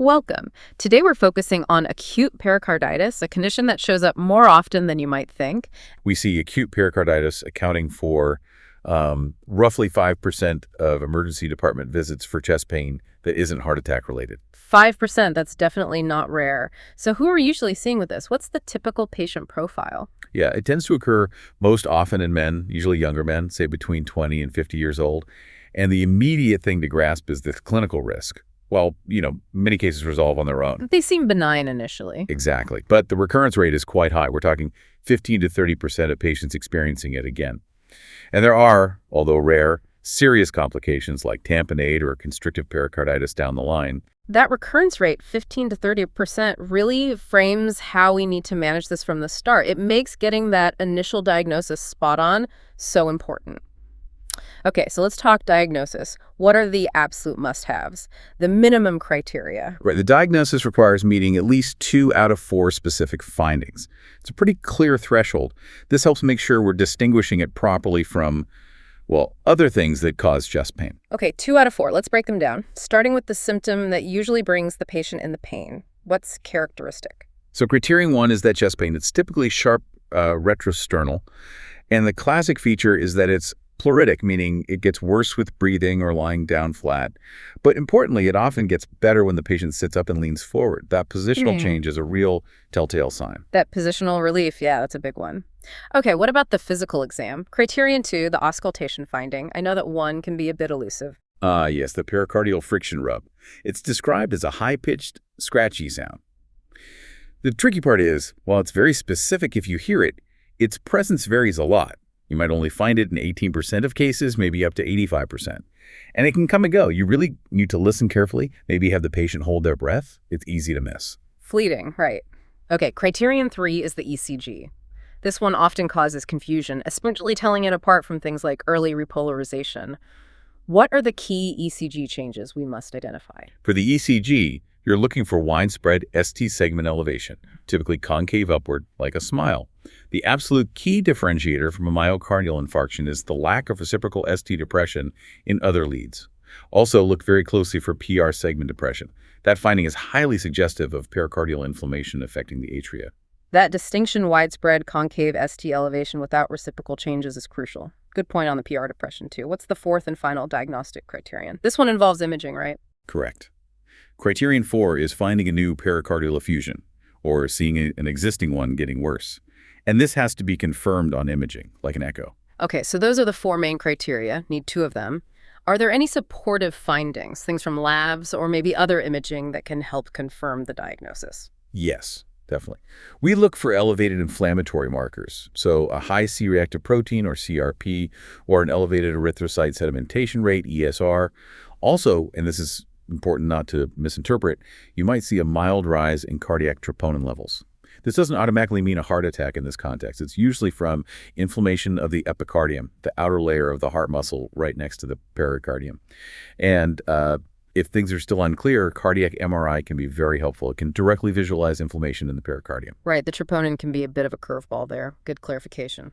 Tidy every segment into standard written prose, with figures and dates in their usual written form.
Welcome. Today we're focusing on acute pericarditis, a condition that shows up more often than you might think. We see acute pericarditis accounting for roughly 5% of emergency department visits for chest pain that isn't heart attack related. 5%, that's definitely not rare. So who are we usually seeing with this? What's the typical patient profile? Yeah, it tends to occur most often in men, usually younger men, say between 20 and 50 years old. And the immediate thing to grasp is the clinical risk. Well, many cases resolve on their own. They seem benign initially. Exactly. But the recurrence rate is quite high. We're talking 15 to 30% of patients experiencing it again. And there are, although rare, serious complications like tamponade or constrictive pericarditis down the line. That recurrence rate, 15 to 30%, really frames how we need to manage this from the start. It makes getting that initial diagnosis spot on so important. Okay, so let's talk diagnosis. What are the absolute must-haves? The minimum criteria. Right. The diagnosis requires meeting at least 2 out of 4 specific findings. It's a pretty clear threshold. This helps make sure we're distinguishing it properly from, well, other things that cause chest pain. Okay, 2 out of 4. Let's break them down. Starting with the symptom that usually brings the patient in the pain. What's characteristic? So criterion 1 is that chest pain. It's typically sharp retrosternal. And the classic feature is that it's pleuritic, meaning it gets worse with breathing or lying down flat. But importantly, it often gets better when the patient sits up and leans forward. That positional change is a real telltale sign. That positional relief, yeah, that's a big one. Okay, what about the physical exam? Criterion 2, the auscultation finding. I know that 1 can be a bit elusive. Yes, the pericardial friction rub. It's described as a high-pitched, scratchy sound. The tricky part is, while it's very specific if you hear it, its presence varies a lot. You might only find it in 18% of cases, maybe up to 85%. And it can come and go. You really need to listen carefully, maybe have the patient hold their breath. It's easy to miss. Fleeting, right. Okay, criterion 3 is the ECG. This one often causes confusion, especially telling it apart from things like early repolarization. What are the key ECG changes we must identify? For the ECG, you're looking for widespread ST segment elevation, typically concave upward, like a smile. The absolute key differentiator from a myocardial infarction is the lack of reciprocal ST depression in other leads. Also, look very closely for PR segment depression. That finding is highly suggestive of pericardial inflammation affecting the atria. That distinction, widespread concave ST elevation without reciprocal changes, is crucial. Good point on the PR depression, too. What's the 4th and final diagnostic criterion? This one involves imaging, right? Correct. Criterion 4 is finding a new pericardial effusion, or seeing an existing one getting worse. And this has to be confirmed on imaging, like an echo. Okay, so those are the 4 main criteria. Need 2 of them. Are there any supportive findings, things from labs or maybe other imaging that can help confirm the diagnosis? Yes, definitely. We look for elevated inflammatory markers, so a high C-reactive protein, or CRP, or an elevated erythrocyte sedimentation rate, ESR. Also, and this is important not to misinterpret, you might see a mild rise in cardiac troponin levels. This doesn't automatically mean a heart attack in this context. It's usually from inflammation of the epicardium, the outer layer of the heart muscle right next to the pericardium. And if things are still unclear, cardiac MRI can be very helpful. It can directly visualize inflammation in the pericardium. Right, the troponin can be a bit of a curveball there. Good clarification.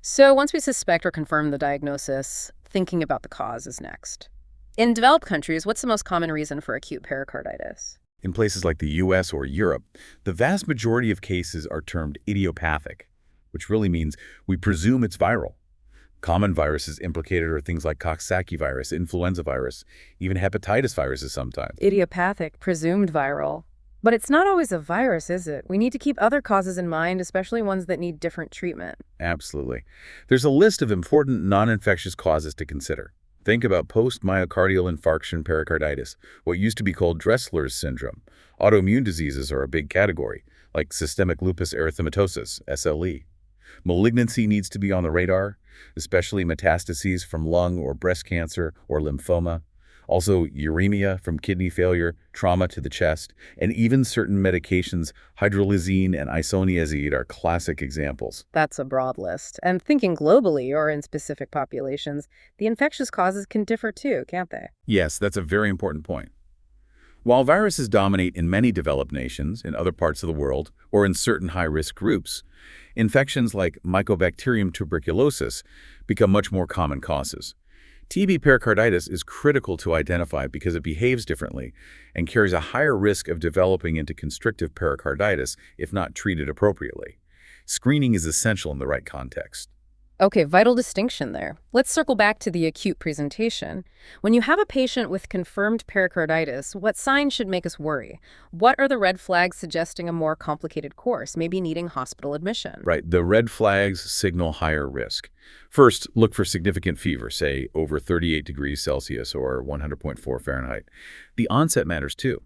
So once we suspect or confirm the diagnosis, thinking about the cause is next. In developed countries, what's the most common reason for acute pericarditis? In places like the US or Europe, the vast majority of cases are termed idiopathic, which really means we presume it's viral. Common viruses implicated are things like Coxsackie virus, influenza virus, even hepatitis viruses sometimes. Idiopathic, presumed viral. But it's not always a virus, is it? We need to keep other causes in mind, especially ones that need different treatment. Absolutely. There's a list of important non-infectious causes to consider. Think about post-myocardial infarction pericarditis, what used to be called Dressler's syndrome. Autoimmune diseases are a big category, like systemic lupus erythematosus, SLE. Malignancy needs to be on the radar, especially metastases from lung or breast cancer or lymphoma. Also, uremia from kidney failure, trauma to the chest, and even certain medications, hydrolysine and isoniazid, are classic examples. That's a broad list. And thinking globally or in specific populations, the infectious causes can differ too, can't they? Yes, that's a very important point. While viruses dominate in many developed nations, in other parts of the world, or in certain high-risk groups, infections like Mycobacterium tuberculosis become much more common causes. TB pericarditis is critical to identify because it behaves differently and carries a higher risk of developing into constrictive pericarditis if not treated appropriately. Screening is essential in the right context. Okay, vital distinction there. Let's circle back to the acute presentation. When you have a patient with confirmed pericarditis, what signs should make us worry? What are the red flags suggesting a more complicated course, maybe needing hospital admission? Right, the red flags signal higher risk. First, look for significant fever, say over 38 degrees Celsius or 100.4 Fahrenheit. The onset matters too.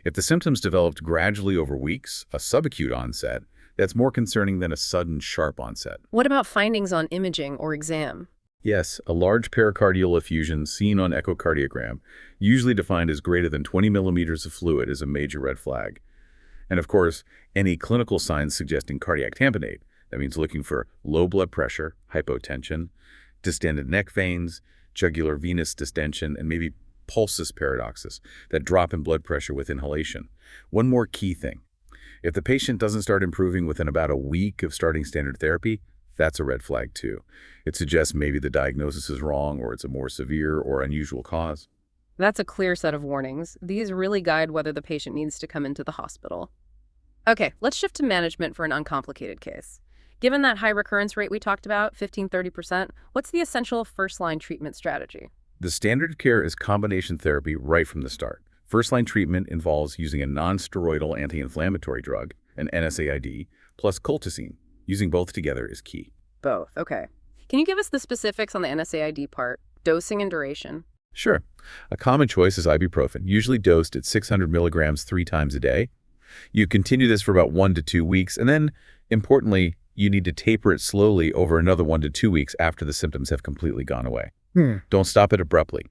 If the symptoms developed gradually over weeks, a subacute onset, that's more concerning than a sudden, sharp onset. What about findings on imaging or exam? Yes, a large pericardial effusion seen on echocardiogram, usually defined as greater than 20 millimeters of fluid, is a major red flag. And of course, any clinical signs suggesting cardiac tamponade. That means looking for low blood pressure, hypotension, distended neck veins, jugular venous distension, and maybe pulsus paradoxus, that drop in blood pressure with inhalation. One more key thing. If the patient doesn't start improving within about a week of starting standard therapy, that's a red flag too. It suggests maybe the diagnosis is wrong or it's a more severe or unusual cause. That's a clear set of warnings. These really guide whether the patient needs to come into the hospital. Okay, let's shift to management for an uncomplicated case. Given that high recurrence rate we talked about, 15–30%, what's the essential first-line treatment strategy? The standard of care is combination therapy right from the start. First-line treatment involves using a non-steroidal anti-inflammatory drug, an NSAID, plus colchicine. Using both together is key. Both, okay. Can you give us the specifics on the NSAID part, dosing and duration? Sure. A common choice is ibuprofen, usually dosed at 600 milligrams 3 times a day. You continue this for about 1 to 2 weeks, and then, importantly, you need to taper it slowly over another 1 to 2 weeks after the symptoms have completely gone away. Don't stop it abruptly.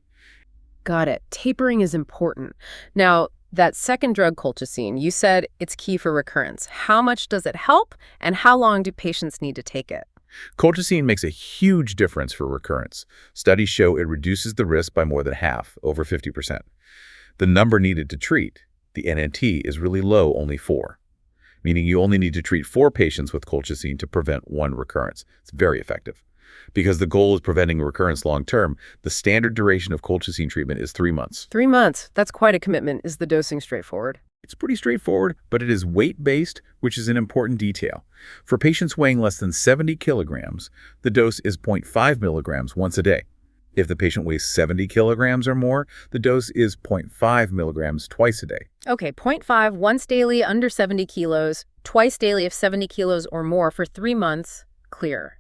Got it. Tapering is important. Now, that second drug, colchicine, you said it's key for recurrence. How much does it help, and how long do patients need to take it? Colchicine makes a huge difference for recurrence. Studies show it reduces the risk by more than half, over 50%. The number needed to treat, the NNT, is really low, only 4, meaning you only need to treat 4 patients with colchicine to prevent 1 recurrence. It's very effective. Because the goal is preventing recurrence long-term, the standard duration of colchicine treatment is 3 months. 3 months. That's quite a commitment. Is the dosing straightforward? It's pretty straightforward, but it is weight-based, which is an important detail. For patients weighing less than 70 kilograms, the dose is 0.5 milligrams once a day. If the patient weighs 70 kilograms or more, the dose is 0.5 milligrams twice a day. Okay, 0.5 once daily under 70 kilos, twice daily if 70 kilos or more for 3 months, clear.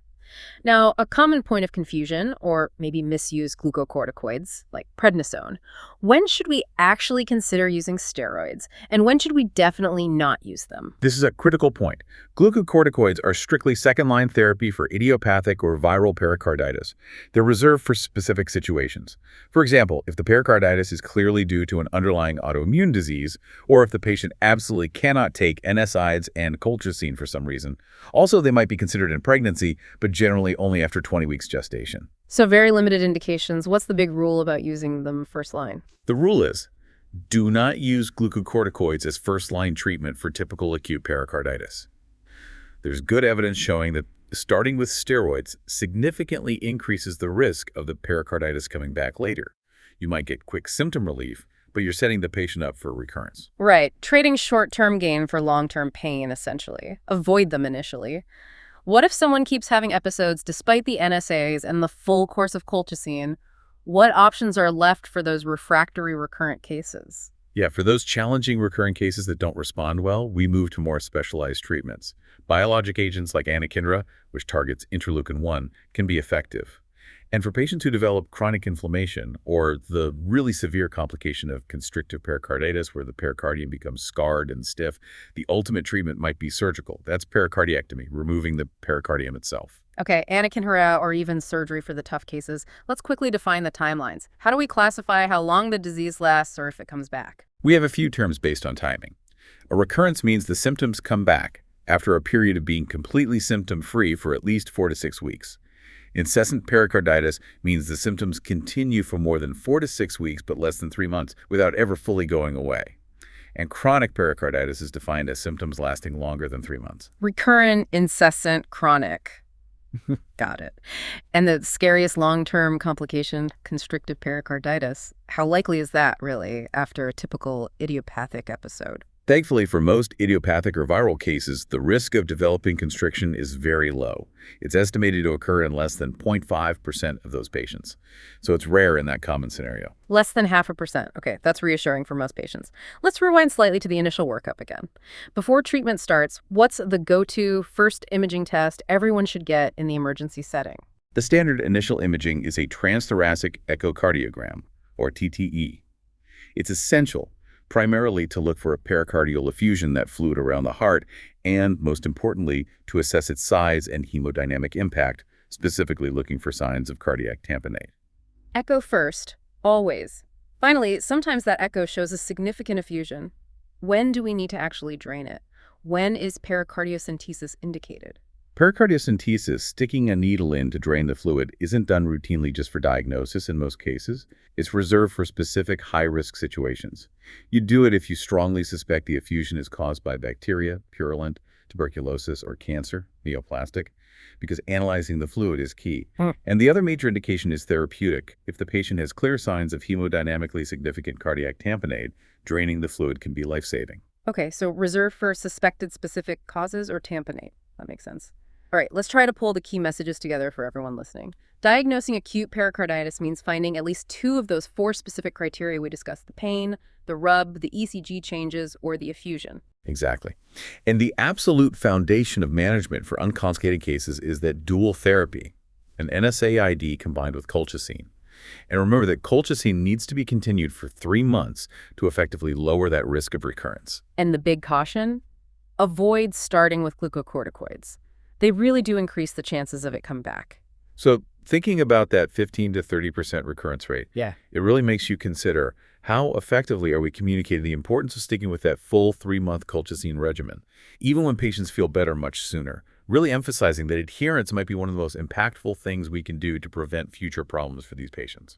Now, a common point of confusion, or maybe misused glucocorticoids, like prednisone, when should we actually consider using steroids, and when should we definitely not use them? This is a critical point. Glucocorticoids are strictly second-line therapy for idiopathic or viral pericarditis. They're reserved for specific situations. For example, if the pericarditis is clearly due to an underlying autoimmune disease, or if the patient absolutely cannot take NSAIDs and colchicine for some reason. Also, they might be considered in pregnancy, but generally only after 20 weeks gestation. So very limited indications. What's the big rule about using them first line? The rule is, do not use glucocorticoids as first-line treatment for typical acute pericarditis. There's good evidence showing that starting with steroids significantly increases the risk of the pericarditis coming back later. You might get quick symptom relief, but you're setting the patient up for recurrence. Right. Trading short-term gain for long-term pain, essentially. Avoid them initially. What if someone keeps having episodes despite the NSAIDs and the full course of colchicine? What options are left for those refractory recurrent cases? Yeah, for those challenging recurrent cases that don't respond well, we move to more specialized treatments. Biologic agents like anakinra, which targets interleukin-1, can be effective. And for patients who develop chronic inflammation or the really severe complication of constrictive pericarditis where the pericardium becomes scarred and stiff, the ultimate treatment might be surgical. That's pericardiectomy, removing the pericardium itself. Okay, anakinra or even surgery for the tough cases. Let's quickly define the timelines. How do we classify how long the disease lasts or if it comes back? We have a few terms based on timing. A recurrence means the symptoms come back after a period of being completely symptom-free for at least 4 to 6 weeks. Incessant pericarditis means the symptoms continue for more than 4 to 6 weeks but less than 3 months without ever fully going away. And chronic pericarditis is defined as symptoms lasting longer than 3 months. Recurrent, incessant, chronic. Got it. And the scariest long-term complication, constrictive pericarditis, how likely is that really after a typical idiopathic episode? Thankfully, for most idiopathic or viral cases, the risk of developing constriction is very low. It's estimated to occur in less than 0.5% of those patients. So it's rare in that common scenario. Less than 0.5%. Okay, that's reassuring for most patients. Let's rewind slightly to the initial workup again. Before treatment starts, what's the go-to first imaging test everyone should get in the emergency setting? The standard initial imaging is a transthoracic echocardiogram, or TTE. It's essential primarily to look for a pericardial effusion, that fluid around the heart, and, most importantly, to assess its size and hemodynamic impact, specifically looking for signs of cardiac tamponade. Echo first, always. Finally, sometimes that echo shows a significant effusion. When do we need to actually drain it? When is pericardiocentesis indicated? Pericardiocentesis, sticking a needle in to drain the fluid, isn't done routinely just for diagnosis in most cases. It's reserved for specific high-risk situations. You do it if you strongly suspect the effusion is caused by bacteria, purulent, tuberculosis, or cancer, neoplastic, because analyzing the fluid is key. And the other major indication is therapeutic. If the patient has clear signs of hemodynamically significant cardiac tamponade, draining the fluid can be life-saving. Okay, so reserved for suspected specific causes or tamponade. That makes sense. All right, let's try to pull the key messages together for everyone listening. Diagnosing acute pericarditis means finding at least 2 of those 4 specific criteria we discussed: the pain, the rub, the ECG changes, or the effusion. Exactly. And the absolute foundation of management for uncomplicated cases is that dual therapy, an NSAID combined with colchicine. And remember that colchicine needs to be continued for 3 months to effectively lower that risk of recurrence. And the big caution? Avoid starting with glucocorticoids. They really do increase the chances of it coming back. So thinking about that 15 to 30% recurrence rate, Yeah. it really makes you consider how effectively are we communicating the importance of sticking with that full 3-month colchicine regimen, even when patients feel better much sooner, really emphasizing that adherence might be one of the most impactful things we can do to prevent future problems for these patients.